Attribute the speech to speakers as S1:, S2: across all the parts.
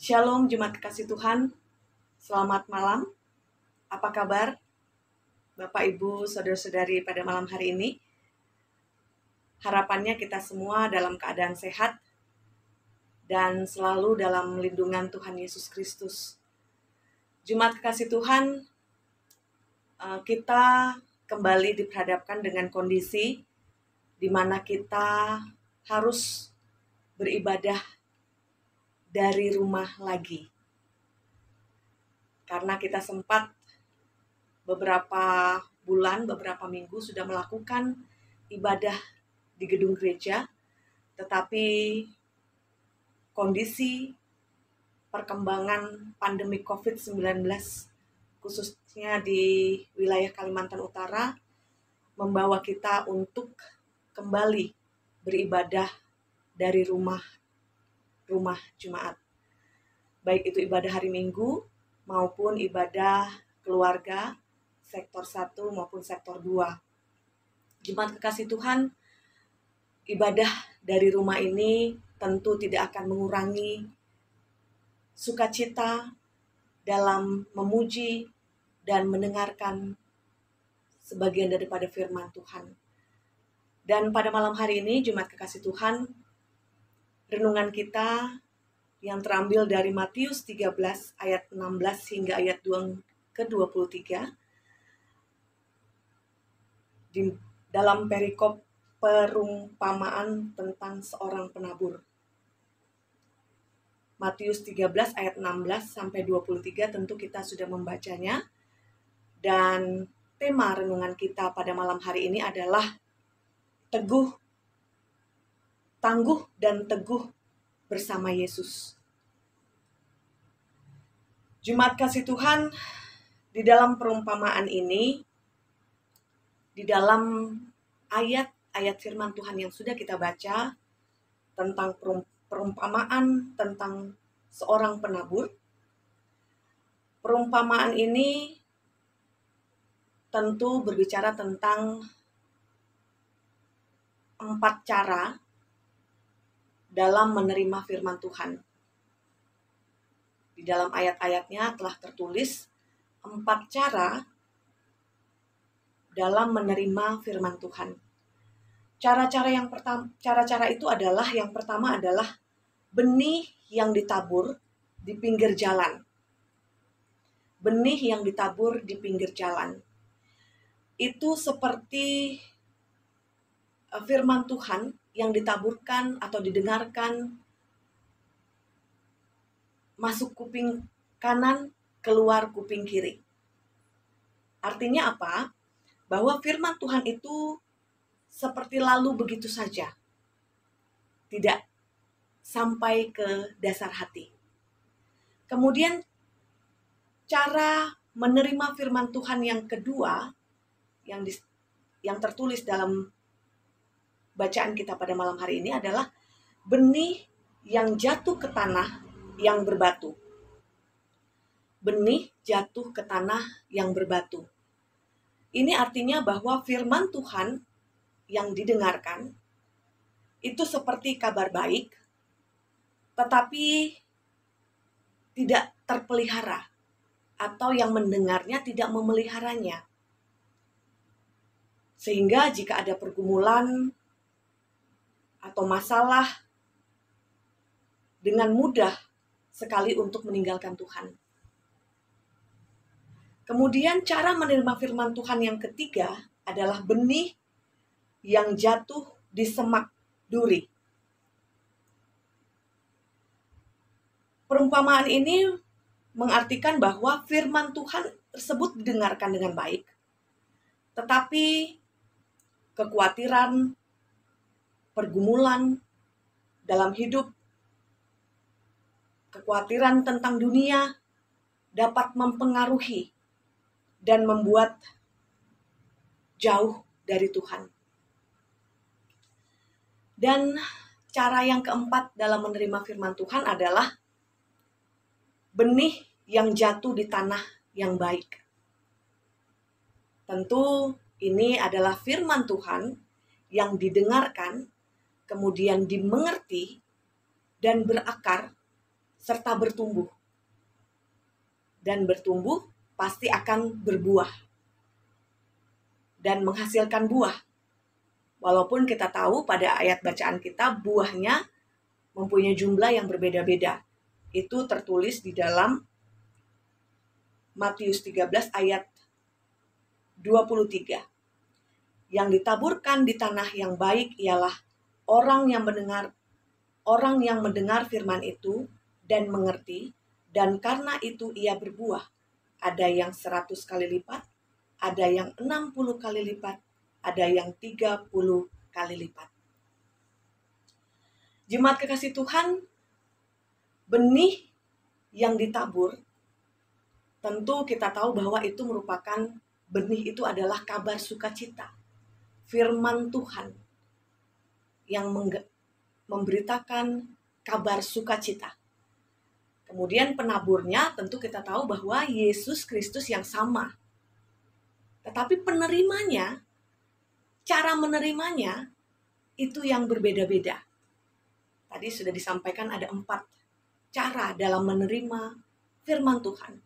S1: Shalom Jemaat Kekasih Tuhan, selamat malam. Apa kabar Bapak Ibu Saudara-saudari pada malam hari ini? Harapannya kita semua dalam keadaan sehat dan selalu dalam lindungan Tuhan Yesus Kristus. Jemaat Kekasih Tuhan, kita kembali diperhadapkan dengan kondisi di mana kita harus beribadah dari rumah lagi. Karena kita sempat beberapa bulan, beberapa minggu sudah melakukan ibadah di gedung gereja, tetapi kondisi perkembangan pandemi COVID-19 khususnya di wilayah Kalimantan Utara membawa kita untuk kembali beribadah dari rumah jemaat. Baik itu ibadah hari Minggu maupun ibadah keluarga sektor 1 maupun sektor 2. Jemaat kekasih Tuhan, ibadah dari rumah ini tentu tidak akan mengurangi sukacita dalam memuji dan mendengarkan sebagian daripada firman Tuhan. Dan pada malam hari ini, jemaat kekasih Tuhan, renungan kita yang terambil dari Matius 13 ayat 16 hingga ayat 23 di dalam perikop perumpamaan tentang seorang penabur. Matius 13 ayat 16 sampai 23 tentu kita sudah membacanya. Dan tema renungan kita pada malam hari ini adalah tangguh dan teguh bersama Yesus. Jemaat kasih Tuhan, di dalam perumpamaan ini, di dalam ayat-ayat firman Tuhan yang sudah kita baca tentang perumpamaan tentang seorang penabur, perumpamaan ini tentu berbicara tentang 4 cara dalam menerima firman Tuhan. Di dalam ayat-ayatnya telah tertulis 4 cara dalam menerima firman Tuhan. Cara-cara itu adalah, yang pertama adalah benih yang ditabur di pinggir jalan. Benih yang ditabur di pinggir jalan. Itu seperti firman Tuhan yang ditaburkan atau didengarkan masuk kuping kanan, keluar kuping kiri. Artinya apa? Bahwa firman Tuhan itu seperti lalu begitu saja. Tidak sampai ke dasar hati. Kemudian cara menerima firman Tuhan yang kedua yang tertulis dalam bacaan kita pada malam hari ini adalah benih yang jatuh ke tanah yang berbatu. Benih jatuh ke tanah yang berbatu. Ini artinya bahwa firman Tuhan yang didengarkan itu seperti kabar baik, tetapi tidak terpelihara, atau yang mendengarnya tidak memeliharanya. Sehingga jika ada pergumulan atau masalah, dengan mudah sekali untuk meninggalkan Tuhan. Kemudian cara menerima firman Tuhan yang ketiga adalah benih yang jatuh di semak duri. Perumpamaan ini mengartikan bahwa firman Tuhan tersebut didengarkan dengan baik, tetapi kekhawatiran, pergumulan dalam hidup, kekhawatiran tentang dunia dapat mempengaruhi dan membuat jauh dari Tuhan. Dan cara yang keempat dalam menerima firman Tuhan adalah benih yang jatuh di tanah yang baik. Tentu ini adalah firman Tuhan yang didengarkan, kemudian dimengerti, dan berakar serta bertumbuh. Dan bertumbuh pasti akan berbuah dan menghasilkan buah. Walaupun kita tahu pada ayat bacaan kita buahnya mempunyai jumlah yang berbeda-beda. Itu tertulis di dalam Matius 13 ayat 23. Yang ditaburkan di tanah yang baik ialah orang yang mendengar firman itu dan mengerti, dan karena itu ia berbuah. Ada yang 100 kali lipat, ada yang 60 kali lipat, ada yang 30 kali lipat. Jemaat kekasih Tuhan, benih yang ditabur, tentu kita tahu bahwa itu merupakan benih itu adalah kabar sukacita. Firman Tuhan yang memberitakan kabar sukacita. Kemudian penaburnya tentu kita tahu bahwa Yesus Kristus yang sama. Tetapi penerimanya, cara menerimanya, itu yang berbeda-beda. Tadi sudah disampaikan ada 4 cara dalam menerima firman Tuhan.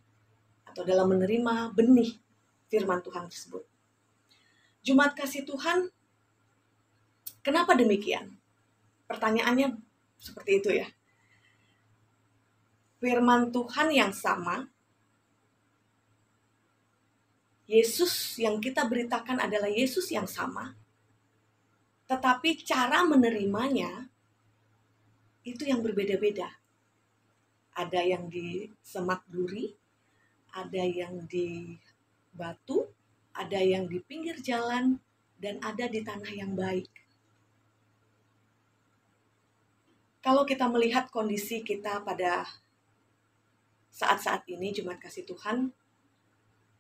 S1: Atau dalam menerima benih firman Tuhan tersebut. Jemaat kasih Tuhan, kenapa demikian? Pertanyaannya seperti itu ya. Firman Tuhan yang sama, Yesus yang kita beritakan adalah Yesus yang sama, tetapi cara menerimanya itu yang berbeda-beda. Ada yang di semak duri, ada yang di batu, ada yang di pinggir jalan, dan ada di tanah yang baik. Kalau kita melihat kondisi kita pada saat-saat ini, jemaat kasih Tuhan,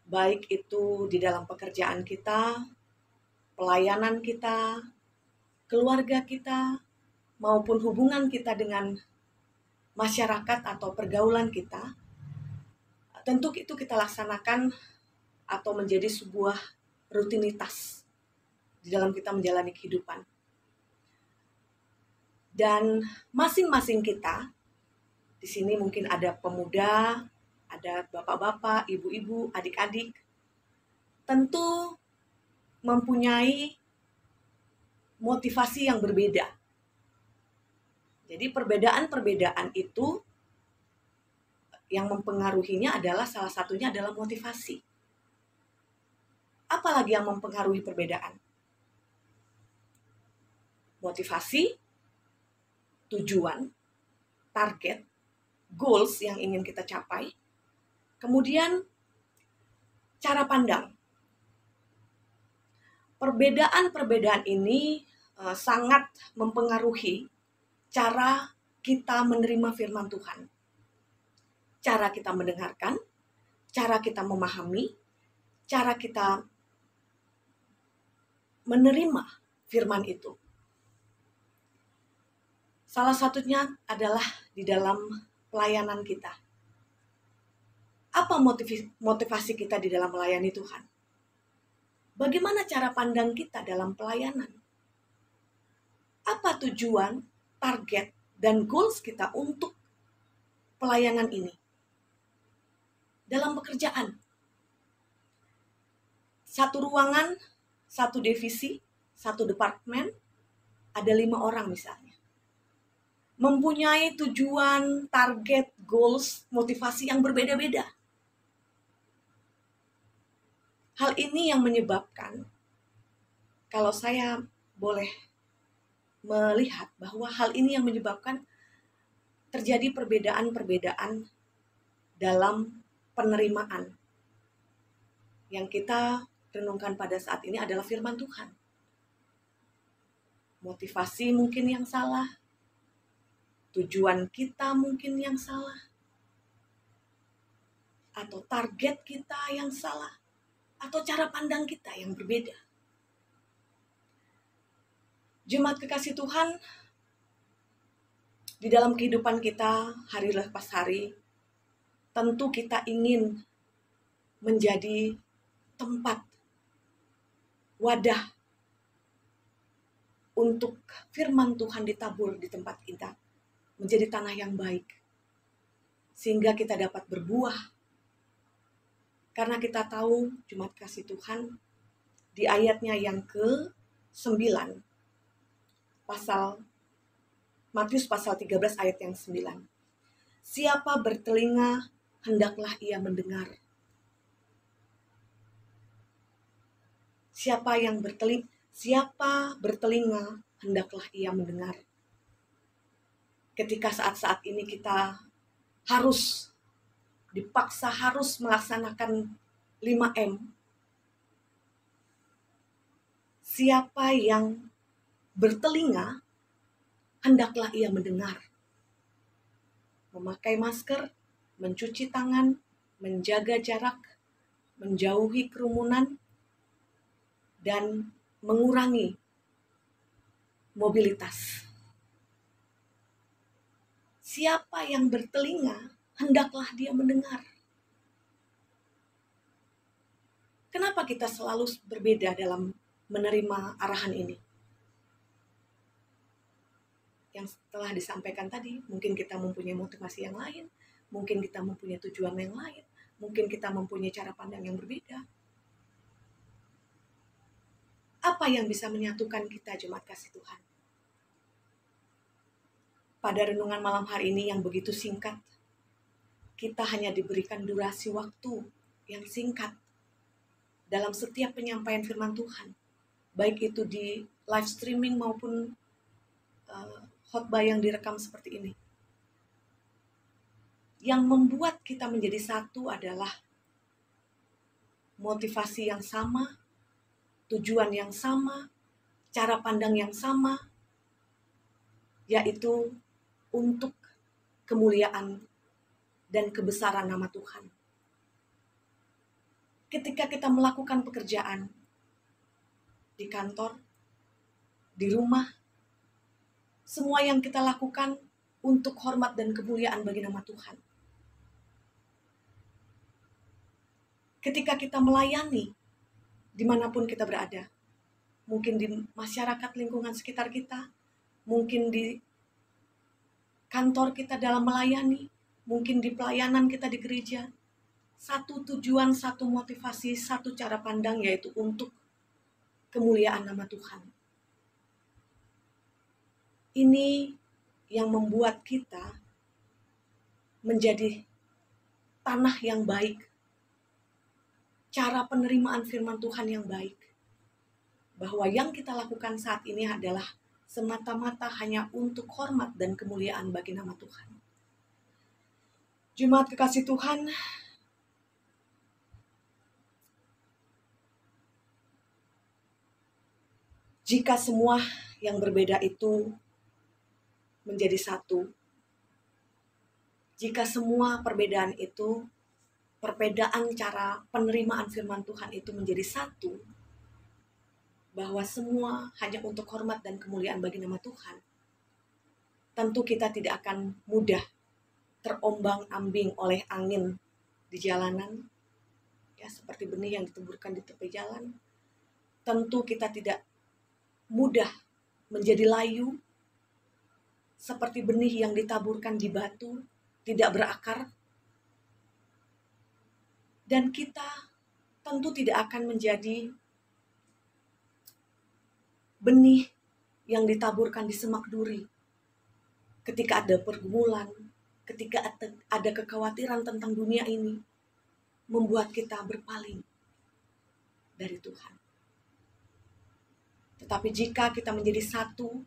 S1: baik itu di dalam pekerjaan kita, pelayanan kita, keluarga kita, maupun hubungan kita dengan masyarakat atau pergaulan kita, tentu itu kita laksanakan atau menjadi sebuah rutinitas di dalam kita menjalani kehidupan. Dan masing-masing kita, di sini mungkin ada pemuda, ada bapak-bapak, ibu-ibu, adik-adik, tentu mempunyai motivasi yang berbeda. Jadi perbedaan-perbedaan itu yang mempengaruhinya adalah salah satunya adalah motivasi. Apalagi yang mempengaruhi perbedaan? Motivasi, tujuan, target, goals yang ingin kita capai, kemudian cara pandang. Perbedaan-perbedaan ini sangat mempengaruhi cara kita menerima firman Tuhan. Cara kita mendengarkan, cara kita memahami, cara kita menerima firman itu. Salah satunya adalah di dalam pelayanan kita. Apa motivasi kita di dalam melayani Tuhan? Bagaimana cara pandang kita dalam pelayanan? Apa tujuan, target, dan goals kita untuk pelayanan ini? Dalam pekerjaan. Satu ruangan, satu divisi, satu departemen, ada 5 orang misalnya. Mempunyai tujuan, target, goals, motivasi yang berbeda-beda. Hal ini yang menyebabkan, kalau saya boleh melihat bahwa hal ini yang menyebabkan terjadi perbedaan-perbedaan dalam penerimaan. Yang kita renungkan pada saat ini adalah firman Tuhan. Motivasi mungkin yang salah, tujuan kita mungkin yang salah, atau target kita yang salah, atau cara pandang kita yang berbeda. Jemaat kekasih Tuhan, di dalam kehidupan kita hari lepas hari, tentu kita ingin menjadi tempat, wadah untuk firman Tuhan ditabur di tempat kita, menjadi tanah yang baik. sehingga kita dapat berbuah. Karena kita tahu jemaat kasih Tuhan, di ayatnya yang ke-9, Matius pasal 13 ayat yang 9. Siapa bertelinga, hendaklah ia mendengar. Siapa bertelinga, hendaklah ia mendengar. Ketika saat-saat ini kita dipaksa harus melaksanakan 5M. Siapa yang bertelinga, hendaklah ia mendengar. Memakai masker, mencuci tangan, menjaga jarak, menjauhi kerumunan, dan mengurangi mobilitas. Siapa yang bertelinga, hendaklah dia mendengar. Kenapa kita selalu berbeda dalam menerima arahan ini? Yang telah disampaikan tadi, mungkin kita mempunyai motivasi yang lain, mungkin kita mempunyai tujuan yang lain, mungkin kita mempunyai cara pandang yang berbeda. Apa yang bisa menyatukan kita, jemaat kasih Tuhan? Pada renungan malam hari ini yang begitu singkat, kita hanya diberikan durasi waktu yang singkat dalam setiap penyampaian firman Tuhan, baik itu di live streaming maupun khotbah yang direkam seperti ini. Yang membuat kita menjadi satu adalah motivasi yang sama, tujuan yang sama, cara pandang yang sama, yaitu untuk kemuliaan dan kebesaran nama Tuhan. Ketika kita melakukan pekerjaan di kantor, di rumah, semua yang kita lakukan untuk hormat dan kemuliaan bagi nama Tuhan. Ketika kita melayani, dimanapun kita berada, mungkin di masyarakat lingkungan sekitar kita, mungkin di kantor kita dalam melayani, mungkin di pelayanan kita di gereja, satu tujuan, satu motivasi, satu cara pandang, yaitu untuk kemuliaan nama Tuhan. Ini yang membuat kita menjadi tanah yang baik, cara penerimaan firman Tuhan yang baik, bahwa yang kita lakukan saat ini adalah semata-mata hanya untuk hormat dan kemuliaan bagi nama Tuhan. Jemaat kekasih Tuhan, jika semua yang berbeda itu menjadi satu, jika semua perbedaan itu, perbedaan cara penerimaan firman Tuhan itu menjadi satu, bahwa semua hanya untuk hormat dan kemuliaan bagi nama Tuhan, tentu kita tidak akan mudah terombang-ambing oleh angin di jalanan, ya, seperti benih yang diteburkan di tepi jalan. Tentu kita tidak mudah menjadi layu, seperti benih yang ditaburkan di batu, tidak berakar. Dan kita tentu tidak akan menjadi benih yang ditaburkan di semak duri. Ketika ada pergumulan, ketika ada kekhawatiran tentang dunia ini, membuat kita berpaling dari Tuhan. Tetapi jika kita menjadi satu,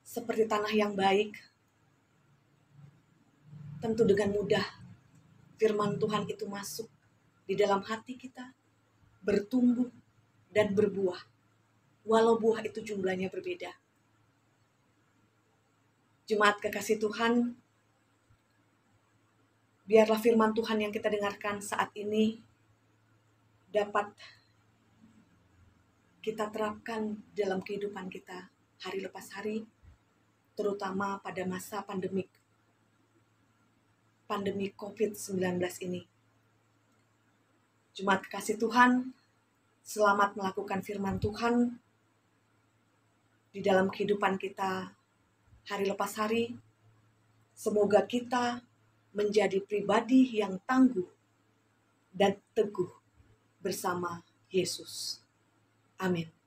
S1: seperti tanah yang baik, tentu dengan mudah firman Tuhan itu masuk di dalam hati kita, bertumbuh dan berbuah, walau buah itu jumlahnya berbeda. Jemaat kekasih Tuhan, biarlah firman Tuhan yang kita dengarkan saat ini dapat kita terapkan dalam kehidupan kita hari lepas hari, terutama pada masa pandemi COVID-19 ini. Jemaat kekasih Tuhan, selamat melakukan firman Tuhan di dalam kehidupan kita hari lepas hari. Semoga kita menjadi pribadi yang tangguh dan teguh bersama Yesus. Amin.